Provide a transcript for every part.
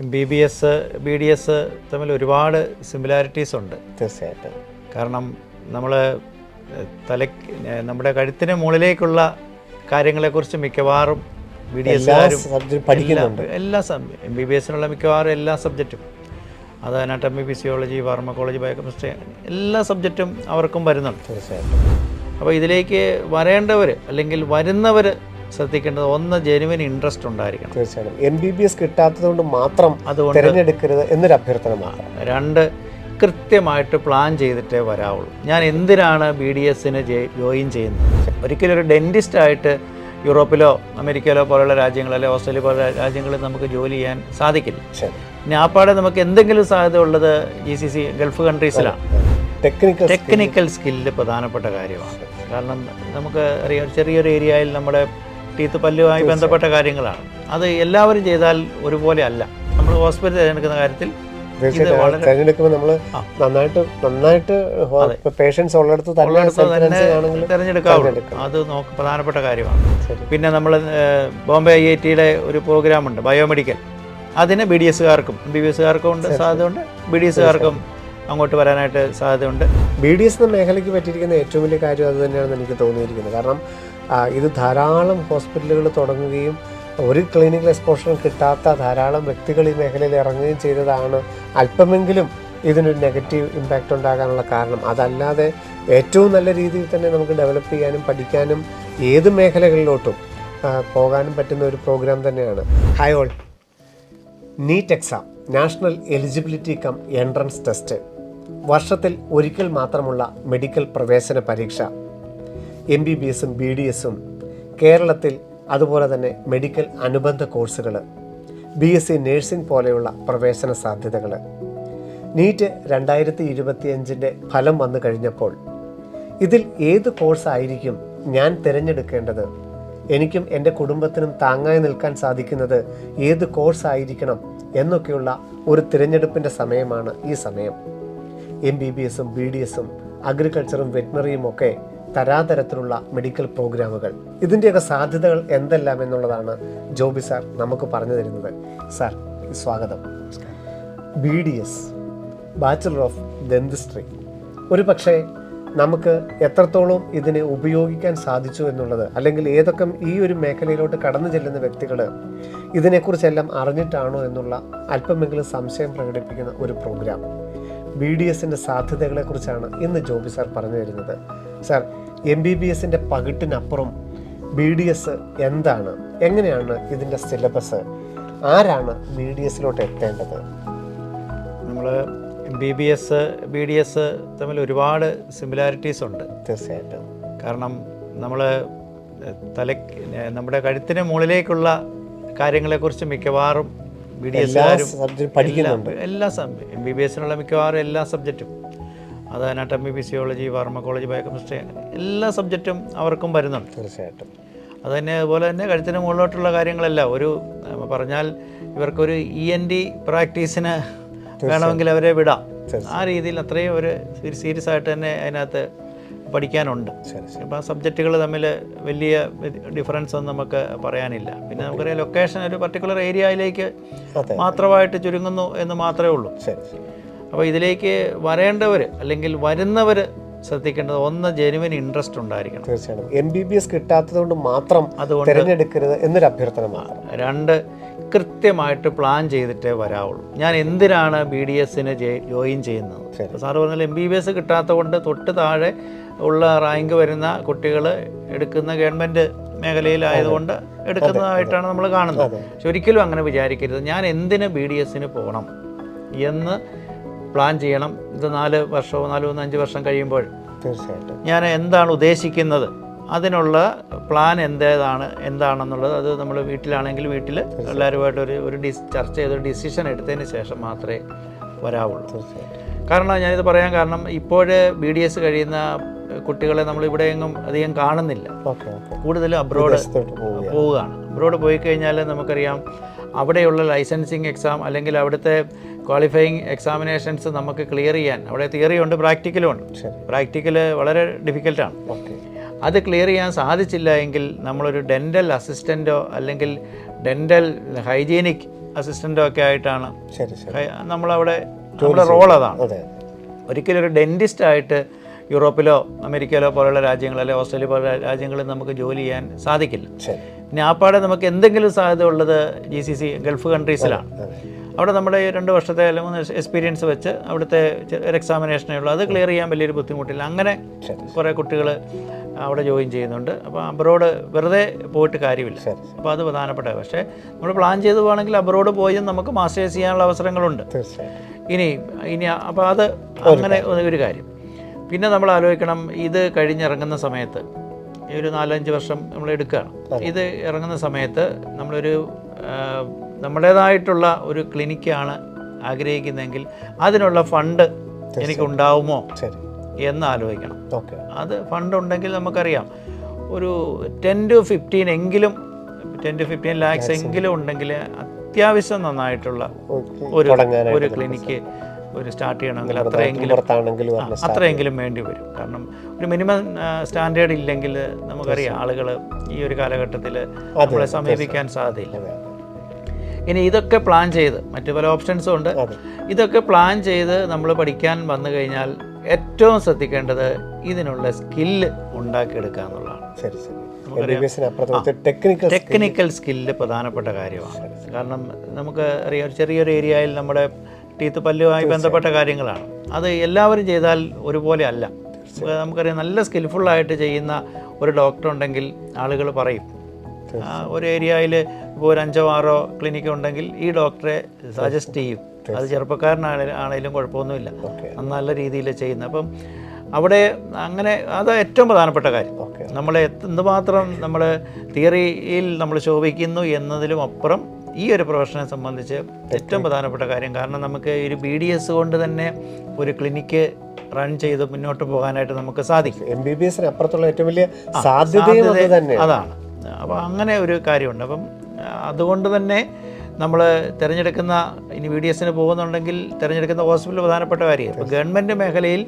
MBBS, BDS തമ്മിൽ ഒരുപാട് similarities ഉണ്ട്. തീർച്ചയായിട്ടും. കാരണം നമ്മൾ നമ്മുടെ കഴുത്തിന് മുകളിലേക്കുള്ള കാര്യങ്ങളെക്കുറിച്ച് മിക്കവാറും BDS പഠിക്കുന്നുണ്ട്. എല്ലാ MBBSനുള്ള മിക്കവാറും എല്ലാ സബ്ജക്റ്റും, അത് അനാട്ടമി, ഫിസിയോളജി, ഫാർമക്കോളജി, ബയോകെമിസ്ട്രി, എല്ലാ സബ്ജക്റ്റും അവർക്കും വരുന്നുണ്ട്. തീർച്ചയായിട്ടും. അപ്പോൾ ഇതിലേക്ക് വരേണ്ടവർ അല്ലെങ്കിൽ വരുന്നവർ ശ്രദ്ധിക്കേണ്ടത്, ഒന്ന് ജെനുവിൻ ഇൻട്രസ്റ്റ് ഉണ്ടായിരിക്കണം. തീർച്ചയായിട്ടും. MBBS കിട്ടാത്തതുകൊണ്ട് മാത്രം തിരഞ്ഞെടുക്കരുത് എന്നൊരു അഭ്യർത്ഥന മാത്രം. രണ്ട്, കൃത്യമായിട്ട് പ്ലാൻ ചെയ്തിട്ടേ വരാവുള്ളൂ. ഞാൻ എന്തിനാണ് BDSന് ജോയിൻ ചെയ്യുന്നത്? ഒരിക്കലും ഒരു ഡെൻറ്റിസ്റ്റായിട്ട് യൂറോപ്പിലോ അമേരിക്കയിലോ പോലുള്ള രാജ്യങ്ങളിലോ ഓസ്ട്രേലിയ പോലുള്ള രാജ്യങ്ങളിൽ നമുക്ക് ജോലി ചെയ്യാൻ സാധിക്കില്ല. ഇനി ആപ്പാടെ നമുക്ക് എന്തെങ്കിലും സാധ്യത ഉള്ളത് GCC ഗൾഫ് കൺട്രീസിലാണ്. ടെക്നിക്കൽ സ്കില്ല് പ്രധാനപ്പെട്ട കാര്യമാണ്. കാരണം നമുക്ക് അറിയാം, ചെറിയൊരു ഏരിയയിൽ നമ്മുടെ ടീത്ത് പല്ലുമായി ബന്ധപ്പെട്ട കാര്യങ്ങളാണ്. അത് എല്ലാവരും ചെയ്താൽ ഒരുപോലെ അല്ല. നമ്മൾ ഹോസ്പിറ്റൽ തിരഞ്ഞെടുക്കുന്ന കാര്യത്തിൽ തിരഞ്ഞെടുക്കുമ്പോൾ നമ്മൾ നന്നായിട്ട് പേഷ്യൻസ് ഉള്ളിടത്ത് തിരഞ്ഞെടുക്കാവുള്ളൂ. അത് പ്രധാനപ്പെട്ട കാര്യമാണ്. പിന്നെ നമ്മൾ ബോംബെ IITയുടെ ഒരു പ്രോഗ്രാമുണ്ട്, ബയോമെഡിക്കൽ. അതിന് BDSകാർക്കും MBBSകാർക്കും ഉണ്ട് സാധ്യതയുണ്ട്, BDSകാർക്കും അങ്ങോട്ട് വരാനായിട്ട് സാധ്യതയുണ്ട്. BDS എന്ന മേഖലയ്ക്ക് പറ്റിയിരിക്കുന്ന ഏറ്റവും വലിയ കാര്യം അത് തന്നെയാണെന്ന് എനിക്ക് തോന്നിയിരിക്കുന്നത്. കാരണം ഇത് ധാരാളം ഹോസ്പിറ്റലുകൾ തുടങ്ങുകയും ഒരു ക്ലിനിക്കൽ എക്സ്പോഷറും കിട്ടാത്ത ധാരാളം വ്യക്തികൾ ഈ മേഖലയിൽ ഇറങ്ങുകയും ചെയ്തതാണ് അല്പമെങ്കിലും ഇതിനൊരു നെഗറ്റീവ് ഇമ്പാക്റ്റ് ഉണ്ടാകാനുള്ള കാരണം. അതല്ലാതെ ഏറ്റവും നല്ല രീതിയിൽ തന്നെ നമുക്ക് ഡെവലപ്പ് ചെയ്യാനും പഠിക്കാനും ഏത് മേഖലകളിലോട്ടും പോകാനും പറ്റുന്ന ഒരു പ്രോഗ്രാം തന്നെയാണ്. Hi all. NEET exam, national eligibility cum entrance test, വർഷത്തിൽ ഒരിക്കൽ മാത്രമുള്ള മെഡിക്കൽ പ്രവേശന പരീക്ഷ. MBBSും BDSും കേരളത്തിൽ, അതുപോലെ തന്നെ മെഡിക്കൽ അനുബന്ധ കോഴ്സുകൾ, BSc നഴ്സിംഗ് പോലെയുള്ള പ്രവേശന സാധ്യതകൾ. നീറ്റ് 2025 ഫലം വന്നു കഴിഞ്ഞപ്പോൾ ഇതിൽ ഏത് കോഴ്സായിരിക്കും ഞാൻ തിരഞ്ഞെടുക്കേണ്ടത്, എനിക്കും എൻ്റെ കുടുംബത്തിനും താങ്ങായി നിൽക്കാൻ സാധിക്കുന്നത് ഏത് കോഴ്സായിരിക്കണം എന്നൊക്കെയുള്ള ഒരു തിരഞ്ഞെടുപ്പിൻ്റെ സമയമാണ് ഈ സമയം. MBBSും BDSും അഗ്രികൾച്ചറും വെറ്റിനറിയും ഒക്കെ തരാതരത്തിലുള്ള മെഡിക്കൽ പ്രോഗ്രാമുകൾ, ഇതിൻ്റെയൊക്കെ സാധ്യതകൾ എന്തെല്ലാം എന്നുള്ളതാണ് ജോബി സാർ നമുക്ക് പറഞ്ഞു തരുന്നത്. സാർ, സ്വാഗതം. BDS, ബാച്ചലർ ഓഫ് ഡെന്റിസ്ട്രി, ഒരു പക്ഷേ നമുക്ക് എത്രത്തോളം ഇതിനെ ഉപയോഗിക്കാൻ സാധിച്ചു എന്നുള്ളത്, അല്ലെങ്കിൽ ഏതൊക്കെ ഈ ഒരു മേഖലയിലോട്ട് കടന്നു ചെല്ലുന്ന വ്യക്തികൾ ഇതിനെക്കുറിച്ചെല്ലാം അറിഞ്ഞിട്ടാണോ എന്നുള്ള അല്പമെങ്കിലും സംശയം പ്രകടിപ്പിക്കുന്ന ഒരു പ്രോഗ്രാം. BDSൻ്റെ സാധ്യതകളെക്കുറിച്ചാണ് ഇന്ന് ജോബി സാർ പറഞ്ഞു തരുന്നത്. സാർ, MBBSൻ്റെ പകിട്ടിനപ്പുറം BDS എന്താണ്, എങ്ങനെയാണ് ഇതിൻ്റെ സിലബസ്, ആരാണ് BDSലോട്ട് എത്തേണ്ടത്? നമ്മൾ MBBS, BDS തമ്മിൽ ഒരുപാട് സിമിലാരിറ്റീസ് ഉണ്ട്. തീർച്ചയായിട്ടും. കാരണം നമ്മൾ നമ്മുടെ കഴുത്തിന് മുകളിലേക്കുള്ള കാര്യങ്ങളെക്കുറിച്ച് മിക്കവാറും BDSകാരും പഠിക്കുന്നുണ്ട്. എല്ലാ MBBSനുള്ള മിക്കവാറും എല്ലാ സബ്ജക്റ്റും, അത് അനാട്ടമി, ഫിസിയോളജി, ഫാർമക്കോളജി, ബയോകെമിസ്ട്രി, എല്ലാ സബ്ജക്റ്റും അവർക്കും വരുന്നുണ്ട്. തീർച്ചയായിട്ടും. അതുപോലെ തന്നെ കഴുത്തിന് മുകളിലോട്ടുള്ള കാര്യങ്ങളെല്ലാം ഒരു പറഞ്ഞാൽ ഇവർക്കൊരു ENT പ്രാക്ടീസിന് വേണമെങ്കിൽ അവരെ വിടാം. ആ രീതിയിൽ അത്രയും ഒരു സീരിയസ് ആയിട്ട് തന്നെ അതിനകത്ത് പഠിക്കാനുണ്ട്. അപ്പോൾ ആ സബ്ജക്റ്റുകൾ തമ്മിൽ വലിയ ഡിഫറൻസ് ഒന്നും നമുക്ക് പറയാനില്ല. പിന്നെ നമുക്കറിയാം, ലൊക്കേഷൻ ഒരു പർട്ടിക്കുലർ ഏരിയയിലേക്ക് മാത്രമായിട്ട് ചുരുങ്ങുന്നു എന്ന് മാത്രമേ ഉള്ളൂ. അപ്പോൾ ഇതിലേക്ക് വരേണ്ടവർ അല്ലെങ്കിൽ വരുന്നവർ ശ്രദ്ധിക്കേണ്ടത്, ഒന്ന് ജെനുവിൻ ഇൻട്രസ്റ്റ് ഉണ്ടായിരിക്കണം. തീർച്ചയായിട്ടും. MBBS കിട്ടാത്തതുകൊണ്ട് മാത്രം തിരഞ്ഞെടുക്കരുത് എന്നൊരു അഭ്യർത്ഥന മാത്രം. രണ്ട്, കൃത്യമായിട്ട് പ്ലാൻ ചെയ്തിട്ടേ വരാവുള്ളൂ. ഞാൻ എന്തിനാണ് BDSന് ജോയിൻ ചെയ്യുന്നത്? സാറ് പറഞ്ഞാൽ MBBS കിട്ടാത്തത് കൊണ്ട് തൊട്ട് താഴെ ഉള്ള റാങ്ക് വരുന്ന കുട്ടികൾ എടുക്കുന്ന ഗവൺമെൻറ് മേഖലയിലായതുകൊണ്ട് എടുക്കുന്നതായിട്ടാണ് നമ്മൾ കാണുന്നത്. പക്ഷെ ഒരിക്കലും അങ്ങനെ വിചാരിക്കരുത്. ഞാൻ എന്തിന് BDSന് പോകണം എന്ന് പ്ലാൻ ചെയ്യണം. ഇത് 4 വർഷമോ 4-5 വർഷം കഴിയുമ്പോൾ തീർച്ചയായിട്ടും ഞാൻ എന്താണ് ഉദ്ദേശിക്കുന്നത്, അതിനുള്ള പ്ലാൻ എന്താണെന്നുള്ളത് അത് നമ്മൾ വീട്ടിലാണെങ്കിൽ വീട്ടിൽ എല്ലാവരുമായിട്ട് ഒരു ചർച്ച ചെയ്തൊരു ഡിസിഷൻ എടുത്തതിന് ശേഷം മാത്രമേ വരാവുള്ളൂ. കാരണം ഞാനിത് പറയാൻ കാരണം, ഇപ്പോൾ BDS കഴിയുന്ന കുട്ടികളെ നമ്മൾ ഇവിടെയെങ്ങും അധികം കാണുന്നില്ല. കൂടുതലും അബ്രോഡ് പോവുകയാണ്. അബ്രോഡ് പോയി കഴിഞ്ഞാൽ നമുക്കറിയാം, അവിടെയുള്ള ലൈസൻസിങ് എക്സാം അല്ലെങ്കിൽ അവിടുത്തെ ക്വാളിഫയിങ് എക്സാമിനേഷൻസ് നമുക്ക് ക്ലിയർ ചെയ്യാൻ, അവിടെ തിയറി ഉണ്ട്, പ്രാക്ടിക്കലും ഉണ്ട്. പ്രാക്ടിക്കൽ വളരെ ഡിഫിക്കൽട്ടാണ്. അത് ക്ലിയർ ചെയ്യാൻ സാധിച്ചില്ല എങ്കിൽ നമ്മളൊരു ഡെൻ്റൽ അസിസ്റ്റൻറ്റോ അല്ലെങ്കിൽ ഡെൻ്റൽ ഹൈജീനിക് അസിസ്റ്റൻറ്റും ഒക്കെ ആയിട്ടാണ് ശരി ശരി നമ്മളവിടെ നമ്മുടെ റോൾ അതാണ്. അതെ ഒരിക്കലും ഒരു ഡെൻറ്റിസ്റ്റ് ആയിട്ട് യൂറോപ്പിലോ അമേരിക്കയിലോ പോലുള്ള രാജ്യങ്ങൾ അല്ലെങ്കിൽ ഓസ്ട്രേലിയ പോലുള്ള രാജ്യങ്ങളിൽ നമുക്ക് ജോലി ചെയ്യാൻ സാധിക്കില്ല. ശരി പിന്നെ ആപ്പാടെ നമുക്ക് എന്തെങ്കിലും സാധ്യത ഉള്ളത് GCC ഗൾഫ് കൺട്രീസിലാണ്. അവിടെ നമ്മുടെ 2 വർഷത്തെ അല്ലെങ്കിൽ 3 എക്സ്പീരിയൻസ് വെച്ച് അവിടുത്തെ ഒരു എക്സാമിനേഷനേ ഉള്ളൂ. അത് ക്ലിയർ ചെയ്യാൻ വലിയൊരു ബുദ്ധിമുട്ടില്ല. അങ്ങനെ കുറേ കുട്ടികൾ അവിടെ ജോയിൻ ചെയ്യുന്നുണ്ട്. അപ്പോൾ അബ്രോഡ് വെറുതെ പോയിട്ട് കാര്യമില്ല. അപ്പോൾ അത് പ്രധാനപ്പെട്ട. പക്ഷേ നമ്മൾ പ്ലാൻ ചെയ്ത് പോകണമെങ്കിൽ അബ്രോഡ് പോയി നമുക്ക് മാസ്റ്റേഴ്സ് ചെയ്യാനുള്ള അവസരങ്ങളുണ്ട്. ഇനി അപ്പോൾ അത് അങ്ങനെ ഒരു കാര്യം. പിന്നെ നമ്മൾ ആലോചിക്കണം, ഇത് കഴിഞ്ഞിറങ്ങുന്ന സമയത്ത് ഈ ഒരു 4-5 വർഷം നമ്മൾ എടുക്കുകയാണ്. ഇത് ഇറങ്ങുന്ന സമയത്ത് നമ്മളൊരു നമ്മുടേതായിട്ടുള്ള ഒരു ക്ലിനിക്കാണ് ആഗ്രഹിക്കുന്നതെങ്കിൽ അതിനുള്ള ഫണ്ട് എനിക്കുണ്ടാവുമോ എന്ന് ആലോചിക്കണം. അത് ഫണ്ട് ഉണ്ടെങ്കിൽ നമുക്കറിയാം ഒരു 10 to 15 എങ്കിലും 10 to 15 lakhs എങ്കിലും ഉണ്ടെങ്കിൽ അത്യാവശ്യം നന്നായിട്ടുള്ള ഒരു ക്ലിനിക്ക് ഒരു സ്റ്റാർട്ട് ചെയ്യണമെങ്കിൽ അത്രയെങ്കിലും വേണ്ടി വരും. കാരണം ഒരു മിനിമം സ്റ്റാൻഡേർഡ് ഇല്ലെങ്കിൽ നമുക്കറിയാം ആളുകൾ ഈ ഒരു കാലഘട്ടത്തിൽ നമ്മളെ സമീപിക്കാൻ സാധ്യതയില്ല. ഇനി ഇതൊക്കെ പ്ലാൻ ചെയ്ത് മറ്റു പല ഓപ്ഷൻസും ഉണ്ട്. ഇതൊക്കെ പ്ലാൻ ചെയ്ത് നമ്മൾ പഠിക്കാൻ വന്നു കഴിഞ്ഞാൽ ഏറ്റവും ശ്രദ്ധിക്കേണ്ടത് ഇതിനുള്ള സ്കില്ല് ഉണ്ടാക്കിയെടുക്കുക എന്നുള്ളതാണ്. ടെക്നിക്കൽ സ്കില്ല് പ്രധാനപ്പെട്ട കാര്യമാണ്. കാരണം നമുക്ക് അറിയാം ചെറിയൊരു ഏരിയയിൽ നമ്മുടെ ടീത്ത് പല്ലുമായി ബന്ധപ്പെട്ട കാര്യങ്ങളാണ്. അത് എല്ലാവരും ചെയ്താൽ ഒരുപോലെ അല്ല. നമുക്കറിയാം നല്ല സ്കിൽഫുള്ളായിട്ട് ചെയ്യുന്ന ഒരു ഡോക്ടർ ഉണ്ടെങ്കിൽ ആളുകൾ പറയും ഒരു ഏരിയയിൽ ഇപ്പോൾ ഒരു 5-6 ക്ലിനിക്ക് ഉണ്ടെങ്കിൽ ഈ ഡോക്ടറെ സജസ്റ്റ് ചെയ്യും. അത് ചെറുപ്പക്കാരനാണേലും കുഴപ്പമൊന്നുമില്ല, നല്ല രീതിയിൽ ചെയ്യുന്നത്. അപ്പം അവിടെ അങ്ങനെ അത് ഏറ്റവും പ്രധാനപ്പെട്ട കാര്യം. നമ്മൾ എന്തുമാത്രം നമ്മൾ തിയറിയിൽ നമ്മൾ ശോഭിക്കുന്നു എന്നതിലും അപ്പുറം ഈ ഒരു പ്രൊഫഷനെ സംബന്ധിച്ച് ഏറ്റവും പ്രധാനപ്പെട്ട കാര്യം. കാരണം നമുക്ക് ഒരു BDS കൊണ്ട് തന്നെ ഒരു ക്ലിനിക്ക് റൺ ചെയ്ത് മുന്നോട്ട് പോകാനായിട്ട് നമുക്ക് സാധിക്കും. MBBS അപ്പുറത്തുള്ള ഏറ്റവും വലിയ സാധ്യത അതാണ്. അപ്പോൾ അങ്ങനെ ഒരു കാര്യമുണ്ട്. അപ്പം അതുകൊണ്ട് തന്നെ നമ്മൾ തിരഞ്ഞെടുക്കുന്ന ഇനി BDSന് പോകുന്നുണ്ടെങ്കിൽ തിരഞ്ഞെടുക്കുന്ന ഹോസ്പിറ്റൽ പ്രധാനപ്പെട്ട കാര്യം. ഇപ്പോൾ ഗവൺമെൻറ് മേഖലയിൽ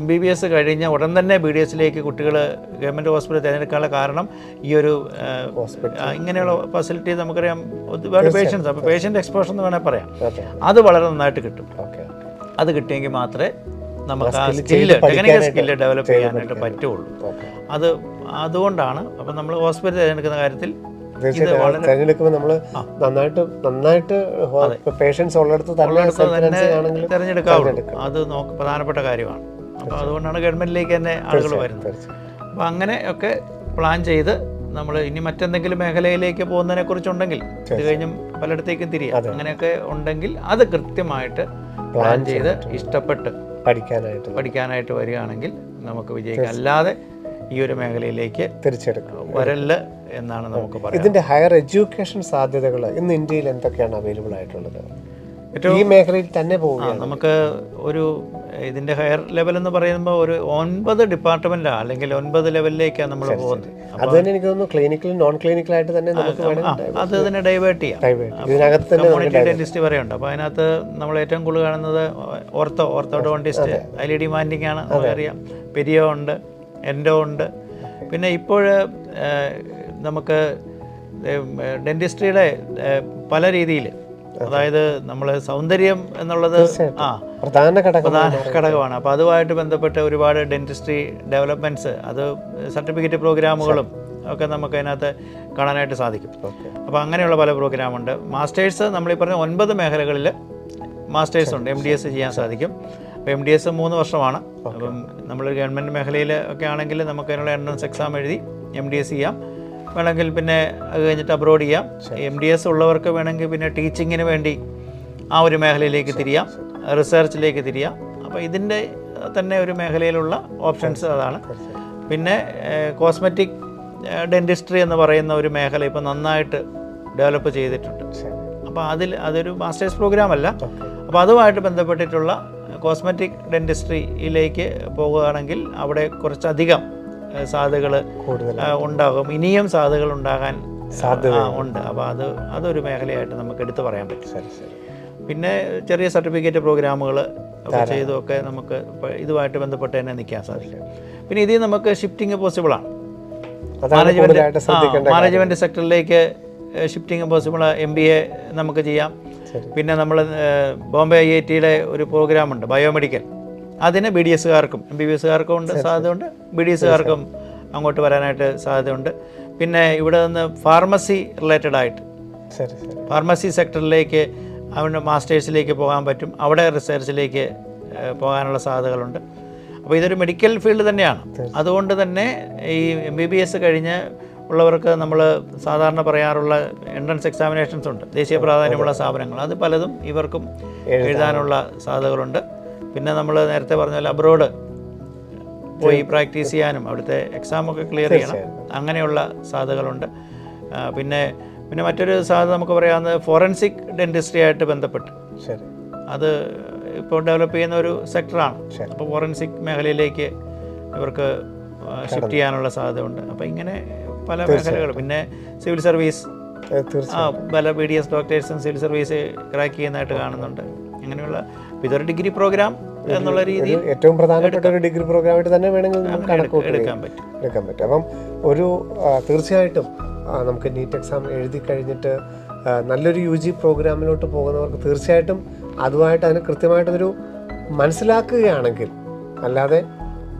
MBBS കഴിഞ്ഞ ഉടൻ തന്നെ BDSലേക്ക് കുട്ടികൾ ഗവൺമെൻറ് ഹോസ്പിറ്റൽ തിരഞ്ഞെടുക്കാനുള്ള കാരണം ഈ ഒരു ഇങ്ങനെയുള്ള ഫെസിലിറ്റി നമുക്കറിയാം ഒരുപാട് പേഷ്യൻസ്. അപ്പോൾ പേഷ്യൻ്റ് എക്സ്പോഷർ എന്ന് വേണമെങ്കിൽ പറയാം. അത് വളരെ നന്നായിട്ട് കിട്ടും. അത് കിട്ടിയെങ്കിൽ മാത്രമേ നമുക്ക് ആ ടെക്നിക്കൽ സ്കില്ല് ഡെവലപ്പ് ചെയ്യാനായിട്ട് പറ്റുള്ളൂ. അതുകൊണ്ടാണ് അപ്പോൾ നമ്മൾ ഹോസ്പിറ്റൽ തിരഞ്ഞെടുക്കുന്ന കാര്യത്തിൽ തിരഞ്ഞെടുക്കുമ്പോൾ നമ്മൾ നന്നായിട്ട് പേഷ്യൻസ് ഉള്ളിടത്ത് തിരഞ്ഞെടുക്കാവുള്ളൂ. അത് പ്രധാനപ്പെട്ട കാര്യമാണ്. അപ്പോൾ അതുകൊണ്ടാണ് ഗവൺമെൻറ്റിലേക്ക് തന്നെ ആളുകൾ വരുന്നത്. അപ്പോൾ അങ്ങനെയൊക്കെ പ്ലാൻ ചെയ്ത് നമ്മൾ ഇനി മറ്റെന്തെങ്കിലും മേഖലയിലേക്ക് പോകുന്നതിനെ കുറിച്ചുണ്ടെങ്കിൽ ഇത് കഴിഞ്ഞും പലയിടത്തേക്കും തിരിയാം. അങ്ങനെയൊക്കെ ഉണ്ടെങ്കിൽ അത് കൃത്യമായിട്ട് പ്ലാൻ ചെയ്ത് ഇഷ്ടപ്പെട്ട് പഠിക്കാനായിട്ട് വരികയാണെങ്കിൽ നമുക്ക് വിജയിക്കാം. അല്ലാതെ ഈ ഒരു മേഖലയിലേക്ക് തിരിച്ചെടുക്കും വരല് എന്നാണ് നമുക്ക് പറയുന്നത്. ഇതിന്റെ ഹയർ എഡ്യൂക്കേഷൻ സാധ്യതകൾ ഇന്ന് ഇന്ത്യയിൽ എന്തൊക്കെയാണ് അവൈലബിൾ ആയിട്ടുള്ളത്? ഈ മേഖലയിൽ തന്നെ പോവുകയാണ്. നമുക്ക് ഒരു ഇതിന്റെ ഹയർ ലെവൽ എന്ന് പറയുമ്പോൾ ഒരു 9 ഡിപ്പാർട്ട്മെന്റാണ് അല്ലെങ്കിൽ 9 ലെവലിലേക്കാണ് നമ്മൾ പോകുന്നത്. അത് തന്നെ എനിക്ക് തോന്നുന്നു ക്ലിനിക്കലും നോൺ ക്ലിനിക്കലായിട്ട് തന്നെ അത് തന്നെ ഡൈവേർട്ട് ചെയ്യാം. ഇതിനകത്ത് തന്നെ കമ്മ്യൂണിറ്റി ഡെന്റിസ്റ്റ് പറയുന്നുണ്ട്. അപ്പോൾ അതിനകത്ത് നമ്മൾ ഏറ്റവും കൂടുതൽ കാണുന്നത് ഓർത്തോഡോണ്ടിസ്റ്റ്, അതിൽ ഡിമാൻഡിങ് ആണ്. നമുക്കറിയാം പെരിയോ ഉണ്ട്, എൻഡോ ഉണ്ട്. പിന്നെ ഇപ്പോൾ നമുക്ക് ഡെന്റിസ്ട്രിയുടെ പല രീതിയിൽ, അതായത് നമ്മൾ സൗന്ദര്യം എന്നുള്ളത് പ്രധാന ഘടകമാണ്. അപ്പോൾ അതുമായിട്ട് ബന്ധപ്പെട്ട് ഒരുപാട് ഡെന്റിസ്ട്രി ഡെവലപ്മെൻറ്റ്സ്, അത് സർട്ടിഫിക്കറ്റ് പ്രോഗ്രാമുകളും ഒക്കെ നമുക്ക് അതിനകത്ത് കാണാനായിട്ട് സാധിക്കും. അപ്പോൾ അങ്ങനെയുള്ള പല പ്രോഗ്രാമുണ്ട്. മാസ്റ്റേഴ്സ് നമ്മളീ പറഞ്ഞ 9 മേഖലകളിൽ മാസ്റ്റേഴ്സ് ഉണ്ട്. MDS ചെയ്യാൻ സാധിക്കും. അപ്പോൾ MDS 3 വർഷമാണ്. അപ്പം നമ്മൾ ഗവൺമെൻറ് മേഖലയിൽ ഒക്കെ ആണെങ്കിൽ നമുക്ക് അതിനുള്ള എൻട്രൻസ് എക്സാം എഴുതി MDS ചെയ്യാം. വേണമെങ്കിൽ പിന്നെ അത് കഴിഞ്ഞിട്ട് അബ്രോഡ് ചെയ്യാം. MDS ഉള്ളവർക്ക് വേണമെങ്കിൽ പിന്നെ ടീച്ചിങ്ങിന് വേണ്ടി ആ ഒരു മേഖലയിലേക്ക് തിരിയാം, റിസർച്ചിലേക്ക് തിരിയാം. അപ്പോൾ ഇതിൻ്റെ തന്നെ ഒരു മേഖലയിലുള്ള ഓപ്ഷൻസ് അതാണ്. പിന്നെ കോസ്മെറ്റിക് ഡെന്റിസ്ട്രി എന്ന് പറയുന്ന ഒരു മേഖല ഇപ്പോൾ നന്നായിട്ട് ഡെവലപ്പ് ചെയ്തിട്ടുണ്ട്. അപ്പോൾ അതൊരു മാസ്റ്റേഴ്സ് പ്രോഗ്രാം അല്ല. അപ്പോൾ അതുമായിട്ട് ബന്ധപ്പെട്ടിട്ടുള്ള കോസ്മെറ്റിക് ഡെന്റിസ്ട്രിയിലേക്ക് പോകുകയാണെങ്കിൽ അവിടെ കുറച്ചധികം സാധ്യതകൾ ഉണ്ടാകും. ഇനിയും സാധ്യതകൾ ഉണ്ടാകാൻ ഉണ്ട്. അപ്പോൾ അതൊരു മേഖലയായിട്ട് നമുക്ക് എടുത്തു പറയാൻ പറ്റും. പിന്നെ ചെറിയ സർട്ടിഫിക്കറ്റ് പ്രോഗ്രാമുകൾ ചെയ്തുമൊക്കെ നമുക്ക് ഇതുമായിട്ട് ബന്ധപ്പെട്ട് തന്നെ നിൽക്കാൻ സാധിക്കും. പിന്നെ ഇതിൽ നമുക്ക് ഷിഫ്റ്റിംഗ് പോസിബിളാണ്. മാനേജ്മെൻറ്റ് സെക്ടറിലേക്ക് ഷിഫ്റ്റിംഗ് പോസിബിൾ. MBA നമുക്ക് ചെയ്യാം. പിന്നെ നമ്മൾ ബോംബെ IIT-യിലെ ഒരു പ്രോഗ്രാമുണ്ട് ബയോമെഡിക്കൽ, അതിന് BDS-കാർക്കും MBBS-കാർക്കും ഉണ്ട് സാധ്യതയുണ്ട്, BDS-കാർക്കും അങ്ങോട്ട് വരാനായിട്ട് സാധ്യതയുണ്ട്. പിന്നെ ഇവിടെ നിന്ന് ഫാർമസി റിലേറ്റഡ് ആയിട്ട് ഫാർമസി സെക്ടറിലേക്ക് അവന് മാസ്റ്റേഴ്സിലേക്ക് പോകാൻ പറ്റും, അവിടെ റിസർച്ചിലേക്ക് പോകാനുള്ള സാധ്യതകളുണ്ട്. അപ്പോൾ ഇതൊരു മെഡിക്കൽ ഫീൽഡ് തന്നെയാണ്. അതുകൊണ്ട് തന്നെ ഈ MBBS കഴിഞ്ഞ് ഉള്ളവർക്ക് നമ്മൾ സാധാരണ പറയാറുള്ള എൻട്രൻസ് എക്സാമിനേഷൻസ് ഉണ്ട്, ദേശീയ പ്രാധാന്യമുള്ള സ്ഥാപനങ്ങൾ, അത് പലതും ഇവർക്കും എഴുതാനുള്ള സാധ്യതകളുണ്ട്. പിന്നെ നമ്മൾ നേരത്തെ പറഞ്ഞ പോലെ അബ്രോഡ് പോയി പ്രാക്ടീസ് ചെയ്യാനും അവിടുത്തെ എക്സാമൊക്കെ ക്ലിയർ ചെയ്യണം, അങ്ങനെയുള്ള സാധ്യതകളുണ്ട്. പിന്നെ മറ്റൊരു സാധ്യത നമുക്ക് പറയാവുന്നത് ഫോറൻസിക് ഡെൻറ്റിസ്ട്രി ആയിട്ട് ബന്ധപ്പെട്ട് അത് ഇപ്പോൾ ഡെവലപ്പ് ചെയ്യുന്ന ഒരു സെക്ടറാണ്. അപ്പോൾ ഫോറൻസിക് മേഖലയിലേക്ക് ഇവർക്ക് ഷിഫ്റ്റ് ചെയ്യാനുള്ള സാധ്യതയുണ്ട്. അപ്പോൾ ഇങ്ങനെ പല മേഖലകൾ, പിന്നെ സിവിൽ സർവീസ്, പല BDS ഡോക്ടേഴ്സും സിവിൽ സർവീസ് ക്രാക്ക് ചെയ്യുന്നതായിട്ട് കാണുന്നുണ്ട്. അങ്ങനെയുള്ള ഇതൊരു ഡിഗ്രി പ്രോഗ്രാം എന്നുള്ള രീതിയിൽ ഏറ്റവും പ്രധാനപ്പെട്ട ഒരു ഡിഗ്രി പ്രോഗ്രാമായിട്ട് തന്നെ വേണമെങ്കിൽ എടുക്കാൻ പറ്റും. അപ്പം ഒരു തീർച്ചയായിട്ടും നമുക്ക് നീറ്റ് എക്സാം എഴുതി കഴിഞ്ഞിട്ട് നല്ലൊരു UG പ്രോഗ്രാമിലോട്ട് പോകുന്നവർക്ക് തീർച്ചയായിട്ടും അതുമായിട്ട് അതിന് കൃത്യമായിട്ടൊരു മനസ്സിലാക്കുകയാണെങ്കിൽ, അല്ലാതെ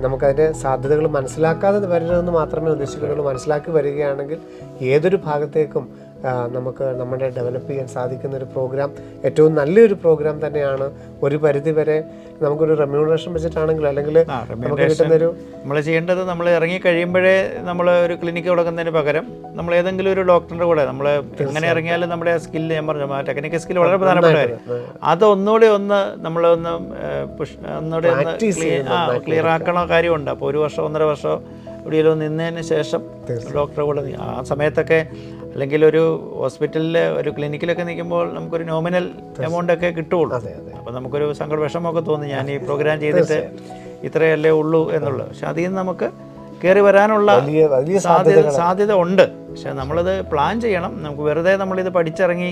നമുക്കതിൻ്റെ സാധ്യതകൾ മനസ്സിലാക്കാതെ വരരുതെന്ന് മാത്രമേ ഉദ്ദേശിക്കുന്നുള്ളൂ. മനസ്സിലാക്കി വരികയാണെങ്കിൽ ഏതൊരു ഭാഗത്തേക്കും നമുക്ക് നമ്മുടെ ഡെവലപ്പ് ചെയ്യാൻ സാധിക്കുന്ന ഒരു പ്രോഗ്രാം, ഏറ്റവും നല്ലൊരു പ്രോഗ്രാം തന്നെയാണ്. ഒരു പരിധി വരെ നമുക്കൊരു റെമ്യൂണറേഷൻ വെച്ചിട്ടാണെങ്കിലും അല്ലെങ്കിൽ നമുക്ക് കിട്ടുന്നൊരു നമ്മൾ ചെയ്യേണ്ടത്, നമ്മൾ ഇറങ്ങി കഴിയുമ്പോഴേ നമ്മൾ ഒരു ക്ലിനിക്ക് തുടങ്ങുന്നതിന് പകരം നമ്മൾ ഏതെങ്കിലും ഒരു ഡോക്ടറിൻ്റെ കൂടെ നമ്മൾ എങ്ങനെ ഇറങ്ങിയാലും നമ്മുടെ സ്കില്ല്, ഞാൻ പറഞ്ഞു ടെക്നിക്കൽ സ്കില്ല് വളരെ പ്രധാനപ്പെട്ട കാര്യം, അത് ഒന്നുകൂടി നമ്മളൊന്ന് ഒന്നുകൂടി ക്ലിയർ ആക്കണ കാര്യമുണ്ട്. അപ്പോൾ 1 വർഷം 1.5 വർഷം എവിടെയെങ്കിലും നിന്നതിന് ശേഷം ഡോക്ടറെ കൂടെ, ആ സമയത്തൊക്കെ അല്ലെങ്കിൽ ഒരു ഹോസ്പിറ്റലിൽ ഒരു ക്ലിനിക്കിലൊക്കെ നിൽക്കുമ്പോൾ നമുക്കൊരു നോമിനൽ എമൗണ്ട് ഒക്കെ കിട്ടുള്ളൂ. അപ്പോൾ നമുക്കൊരു സങ്കട വിഷമമൊക്കെ തോന്നി, ഞാൻ ഈ പ്രോഗ്രാം ചെയ്തിട്ട് ഇത്രയല്ലേ ഉള്ളൂ എന്നുള്ളത്. പക്ഷെ അതിൽ നിന്ന് നമുക്ക് കയറി വരാനുള്ള സാധ്യത ഉണ്ട്. പക്ഷെ നമ്മളത് പ്ലാൻ ചെയ്യണം. നമുക്ക് വെറുതെ നമ്മളിത് പഠിച്ചിറങ്ങി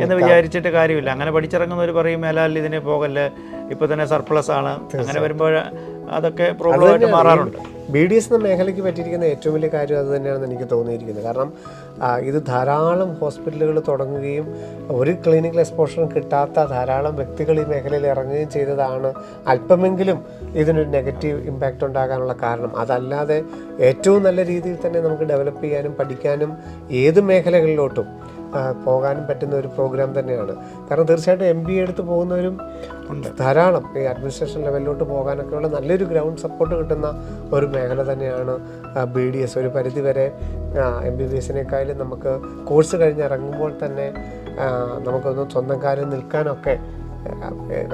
എന്ന് വിചാരിച്ചിട്ട് കാര്യമില്ല. അങ്ങനെ പഠിച്ചിറങ്ങുന്നവർ പറയും മേലാൽ ഇതിന് പോകല്ലേ, ഇപ്പോൾ തന്നെ സർപ്ലസ് ആണ്, അങ്ങനെ വരുമ്പോൾ അതൊക്കെ പ്രോബ്ലമായിട്ട് മാറാറുണ്ട്. BDS എന്ന മേഖലയ്ക്ക് പറ്റിയിരിക്കുന്ന ഏറ്റവും വലിയ കാര്യം അത് തന്നെയാണെന്ന് എനിക്ക് തോന്നിയിരിക്കുന്നത്. കാരണം ഇത് ധാരാളം ഹോസ്പിറ്റലുകൾ തുടങ്ങുകയും ഒരു ക്ലിനിക്കൽ എക്സ്പോഷറും കിട്ടാത്ത ധാരാളം വ്യക്തികൾ ഈ മേഖലയിൽ ഇറങ്ങുകയും ചെയ്തതാണ് അല്പമെങ്കിലും ഇതിനൊരു നെഗറ്റീവ് ഇമ്പാക്റ്റ് ഉണ്ടാകാനുള്ള കാരണം. അതല്ലാതെ ഏറ്റവും നല്ല രീതിയിൽ തന്നെ നമുക്ക് ഡെവലപ്പ് ചെയ്യാനും പഠിക്കാനും ഏത് മേഖലകളിലോട്ടും പോകാനും പറ്റുന്ന ഒരു പ്രോഗ്രാം തന്നെയാണ്. കാരണം തീർച്ചയായിട്ടും MBA എടുത്ത് പോകുന്നവരും ധാരാളം ഈ അഡ്മിനിസ്ട്രേഷൻ ലെവലിലോട്ട് പോകാനൊക്കെയുള്ള നല്ലൊരു ഗ്രൗണ്ട് സപ്പോർട്ട് കിട്ടുന്ന ഒരു മേഖല തന്നെയാണ് BDS. ഒരു പരിധിവരെ MBBS-നേക്കാളും നമുക്ക് കോഴ്സ് കഴിഞ്ഞ് ഇറങ്ങുമ്പോൾ തന്നെ നമുക്കൊന്ന് സ്വന്തം കാലിൽ നിൽക്കാനൊക്കെ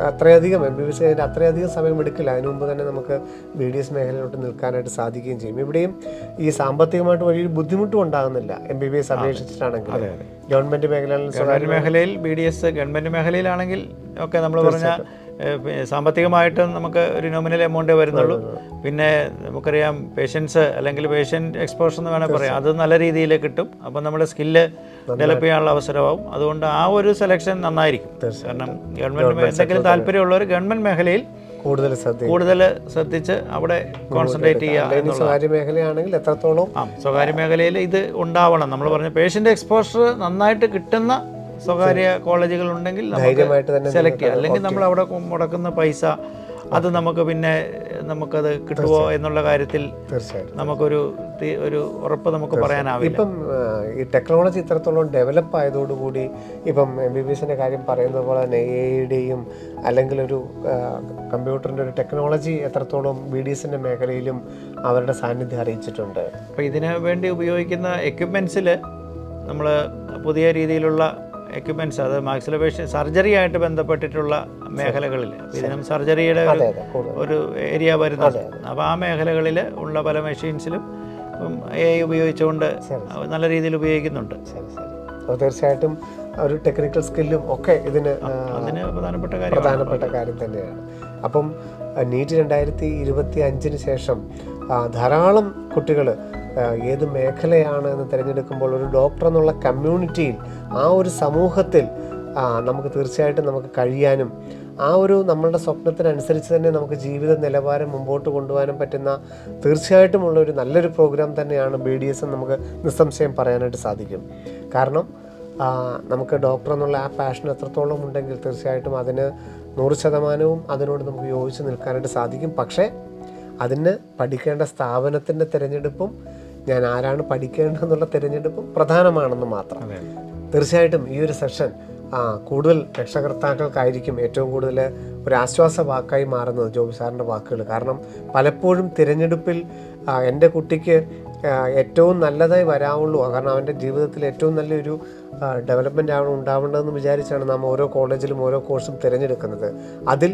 അത്രയധികം MBBS കഴിഞ്ഞാൽ അത്രയധികം സമയം എടുക്കില്ല. അതിനു മുമ്പ് തന്നെ നമുക്ക് BDS മേഖലയിലോട്ട് നിൽക്കാനായിട്ട് സാധിക്കുകയും ചെയ്യും. ഇവിടെയും ഈ സാമ്പത്തികമായിട്ട് വലിയൊരു ബുദ്ധിമുട്ടും ഉണ്ടാകുന്നില്ല MBBS അപേക്ഷിച്ചിട്ടാണെങ്കിൽ. ഗവൺമെൻറ് മേഖലയിൽ BDS ഗവൺമെൻറ് മേഖലയിലാണെങ്കിൽ ഒക്കെ നമ്മൾ പറഞ്ഞ സാമ്പത്തികമായിട്ടും നമുക്ക് ഒരു നോമിനൽ എമൗണ്ടേ വരുന്നുള്ളൂ. പിന്നെ നമുക്കറിയാം പേഷ്യൻസ് അല്ലെങ്കിൽ പേഷ്യൻ്റ് എക്സ്പോഷർ എന്ന് വേണമെങ്കിൽ പറയാം, അത് നല്ല രീതിയിൽ കിട്ടും. അപ്പം നമ്മുടെ സ്കില്ല് ഡെവലപ്പ് ചെയ്യാനുള്ള അവസരമാവും. അതുകൊണ്ട് ആ ഒരു സെലക്ഷൻ നന്നായിരിക്കും. കാരണം ഗവൺമെൻറ് എന്തെങ്കിലും താല്പര്യമുള്ളവർ ഗവൺമെൻറ് മേഖലയിൽ കൂടുതൽ ശ്രദ്ധിച്ച് അവിടെ കോൺസെൻട്രേറ്റ് ചെയ്യുക. സ്വകാര്യ മേഖലയാണെങ്കിൽ എത്രത്തോളം സ്വകാര്യ മേഖലയിൽ ഇത് ഉണ്ടാവണം. നമ്മൾ പറഞ്ഞ പേഷ്യൻ്റ് എക്സ്പോഷർ നന്നായിട്ട് കിട്ടുന്ന സ്വകാര്യ കോളേജുകൾ ഉണ്ടെങ്കിൽ നമുക്ക് സെലക്ട് ചെയ്യാം. അല്ലെങ്കിൽ നമ്മൾ അവിടെ മുടക്കുന്ന പൈസ അത് നമുക്ക് പിന്നെ നമുക്കത് കിട്ടുമോ എന്നുള്ള കാര്യത്തിൽ നമുക്കൊരു ഉറപ്പ് നമുക്ക് പറയാനാവില്ല. ഇപ്പം ഈ ടെക്നോളജി ഇത്രത്തോളം ഡെവലപ്പ് ആയതോടുകൂടി ഇപ്പം MBBS-ൻ്റെ കാര്യം പറയുന്നത് പോലെ തന്നെ AI-യുടെയും അല്ലെങ്കിൽ ഒരു കമ്പ്യൂട്ടറിൻ്റെ ഒരു ടെക്നോളജി എത്രത്തോളം BDS-ൻ്റെ മേഖലയിലും അവരുടെ സാന്നിധ്യം അറിയിച്ചിട്ടുണ്ട്. അപ്പോൾ ഇതിനു വേണ്ടി ഉപയോഗിക്കുന്ന എക്യുപ്മെൻറ്റ്സിൽ നമ്മൾ പുതിയ രീതിയിലുള്ള എക്യുപ്മെൻറ്റ്സ്, അത് മാക്സിലോഫേഷ്യൽ സർജറി ആയിട്ട് ബന്ധപ്പെട്ടിട്ടുള്ള മേഖലകളിൽ ഇതിനും സർജറിയുടെ ഒരു ഏരിയ വരുന്നുണ്ട്. അപ്പോൾ ആ മേഖലകളിൽ ഉള്ള പല മെഷീൻസിലും AI ഉപയോഗിച്ചുകൊണ്ട് നല്ല രീതിയിൽ ഉപയോഗിക്കുന്നുണ്ട്. തീർച്ചയായിട്ടും ഒരു ടെക്നിക്കൽ സ്കില്ലും ഒക്കെ ഇതിന് പ്രധാനപ്പെട്ട കാര്യം തന്നെയാണ്. അപ്പം നീറ്റ് 2025 ശേഷം ധാരാളം കുട്ടികൾ ഏത് മേഖലയാണ് എന്ന് തിരഞ്ഞെടുക്കുമ്പോൾ ഒരു ഡോക്ടർ എന്നുള്ള കമ്മ്യൂണിറ്റിയിൽ, ആ ഒരു സമൂഹത്തിൽ നമുക്ക് തീർച്ചയായിട്ടും നമുക്ക് കഴിയാനും ആ ഒരു നമ്മളുടെ സ്വപ്നത്തിനനുസരിച്ച് തന്നെ നമുക്ക് ജീവിത നിലവാരം മുമ്പോട്ട് കൊണ്ടുപോകാനും പറ്റുന്ന തീർച്ചയായിട്ടുമുള്ള ഒരു നല്ലൊരു പ്രോഗ്രാം തന്നെയാണ് BDS എന്ന് നമുക്ക് നിസ്സംശയം പറയാനായിട്ട് സാധിക്കും. കാരണം നമുക്ക് ഡോക്ടർ എന്നുള്ള ആ പാഷൻ എത്രത്തോളം ഉണ്ടെങ്കിൽ തീർച്ചയായിട്ടും അതിന് 100% അതിനോട് നമുക്ക് യോജിച്ച് നിൽക്കാനായിട്ട് സാധിക്കും. പക്ഷേ അതിന് പഠിക്കേണ്ട സ്ഥാപനത്തിൻ്റെ തിരഞ്ഞെടുപ്പും ഞാൻ ആരാണ് പഠിക്കേണ്ടതെന്നുള്ള തിരഞ്ഞെടുപ്പും പ്രധാനമാണെന്ന് മാത്രം. തീർച്ചയായിട്ടും ഈ ഒരു സെഷൻ കൂടുതൽ രക്ഷകർത്താക്കൾക്കായിരിക്കും ഏറ്റവും കൂടുതൽ ഒരു ആശ്വാസ വാക്കായി മാറുന്നത് ജോബി സാറിൻ്റെ വാക്കുകൾ. കാരണം പലപ്പോഴും തിരഞ്ഞെടുപ്പിൽ എൻ്റെ കുട്ടിക്ക് ഏറ്റവും നല്ലതായി വരാവുള്ളൂ, കാരണം അവൻ്റെ ജീവിതത്തിൽ ഏറ്റവും നല്ലൊരു ഡെവലപ്മെൻ്റ് ഉണ്ടാവേണ്ടതെന്ന് വിചാരിച്ചാണ് നാം ഓരോ കോളേജിലും ഓരോ കോഴ്സും തിരഞ്ഞെടുക്കുന്നത്. അതിൽ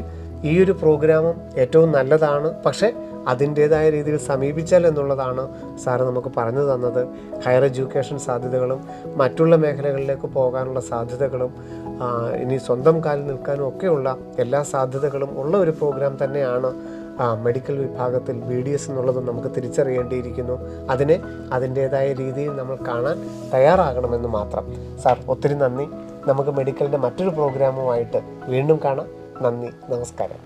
ഈ ഒരു പ്രോഗ്രാമും ഏറ്റവും നല്ലതാണ്, പക്ഷേ അതിൻ്റേതായ രീതിയിൽ സമീപിച്ചാൽ എന്നുള്ളതാണ് സാറ് നമുക്ക് പറഞ്ഞു തന്നത്. ഹയർ എഡ്യൂക്കേഷൻ സാധ്യതകളും മറ്റുള്ള മേഖലകളിലേക്ക് പോകാനുള്ള സാധ്യതകളും ഇനി സ്വന്തം കാലിൽ നിൽക്കാനും ഒക്കെയുള്ള എല്ലാ സാധ്യതകളും ഉള്ള ഒരു പ്രോഗ്രാം തന്നെയാണ് മെഡിക്കൽ വിഭാഗത്തിൽ BDS എന്നുള്ളതും നമുക്ക് തിരിച്ചറിയേണ്ടിയിരിക്കുന്നു. അതിനെ അതിൻ്റേതായ രീതിയിൽ നമ്മൾ കാണാൻ തയ്യാറാകണമെന്ന് മാത്രം. സാർ ഒത്തിരി നന്ദി. നമുക്ക് മെഡിക്കലിൻ്റെ മറ്റൊരു പ്രോഗ്രാമുമായിട്ട് വീണ്ടും കാണാം. നന്ദി, നമസ്കാരം.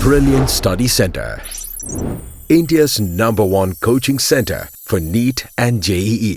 Brilliant Study Center, India's #1 coaching center for NEET and JEE.